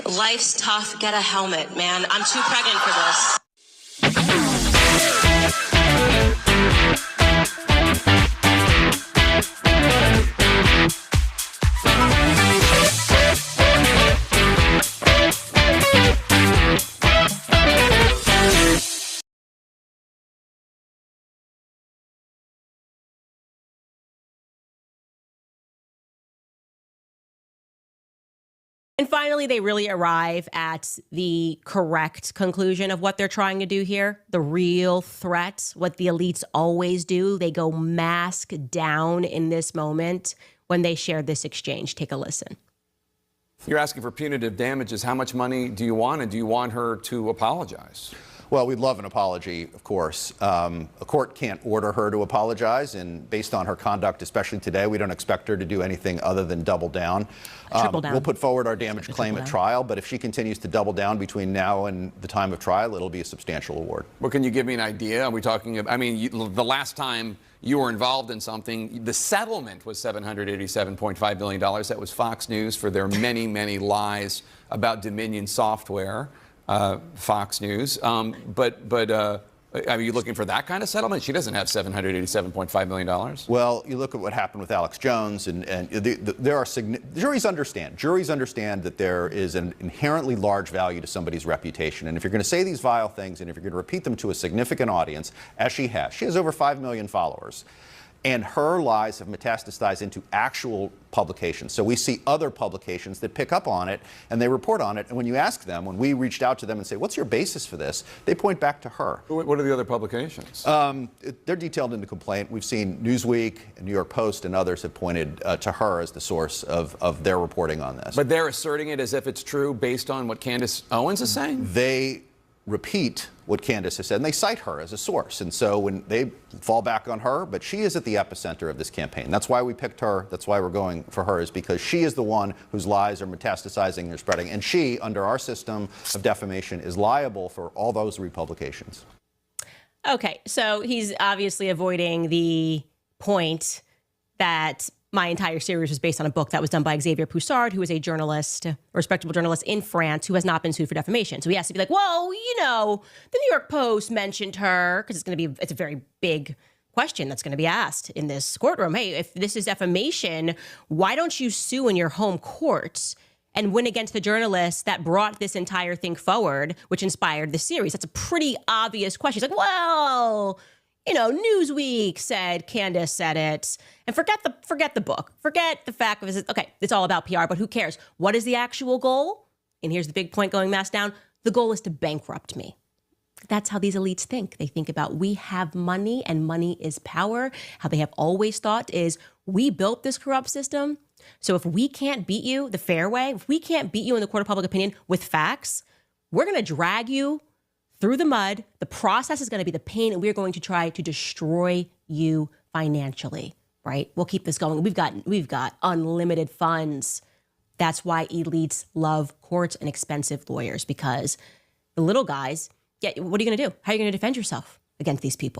Life's tough. Get a helmet, man. I'm too pregnant for this. And finally, they really arrive at the correct conclusion of what they're trying to do here. The real threat, what the elites always do. They go mask down in this moment when they share this exchange. Take a listen. You're asking for punitive damages. How much money do you want, and do you want her to apologize? Well, we'd love an apology, of course. A court can't order her to apologize, and based on her conduct, especially today, we don't expect her to do anything other than double down. Triple down. We'll put forward our damage claim at trial, but if she continues to double down between now and the time of trial, it'll be a substantial award. Well, can you give me an idea? Are we talking about, the last time you were involved in something, the settlement was $787.5 billion. That was Fox News for their many, many lies about Dominion Software. Fox News, but are you looking for that kind of settlement? She doesn't have $787.5 million. Well, you look at what happened with Alex Jones, and there are juries understand that there is an inherently large value to somebody's reputation, and if you're going to say these vile things, and if you're going to repeat them to a significant audience, as she has over 5 million followers. And her lies have metastasized into actual publications. So we see other publications that pick up on it and they report on it. And when you ask them, when we reached out to them and say, what's your basis for this? They point back to her. What are the other publications? They're detailed in the complaint. We've seen Newsweek, and New York Post, and others have pointed to her as the source of their reporting on this. But they're asserting it as if it's true based on what Candace Owens is saying? They repeat what Candace has said, and they cite her as a source. And so when they fall back on her, but she is at the epicenter of this campaign. That's why we picked her. That's why we're going for her, is because she is the one whose lies are metastasizing and spreading. And she, under our system of defamation, is liable for all those republications. Okay, so he's obviously avoiding the point that my entire series was based on a book that was done by Xavier Poussard, who is a journalist, a respectable journalist in France, who has not been sued for defamation. So he has to be like, whoa, the New York Post mentioned her, because it's a very big question that's going to be asked in this courtroom. Hey, if this is defamation, why don't you sue in your home courts and win against the journalists that brought this entire thing forward, which inspired the series? That's a pretty obvious question. He's like, well, Newsweek said, Candace said it, and forget the book, forget the fact of it. Okay, it's all about PR, but who cares? What is the actual goal? And here's the big point going mass down. The goal is to bankrupt me. That's how these elites think. They think about, we have money and money is power. How they have always thought is, we built this corrupt system. So if we can't beat you the fair way, if we can't beat you in the court of public opinion with facts, we're going to drag you through the mud. The process is going to be the pain, and we're going to try to destroy you financially, right? We'll keep this going. We've got unlimited funds. That's why elites love courts and expensive lawyers, because the little guys, what are you going to do? How are you going to defend yourself against these people?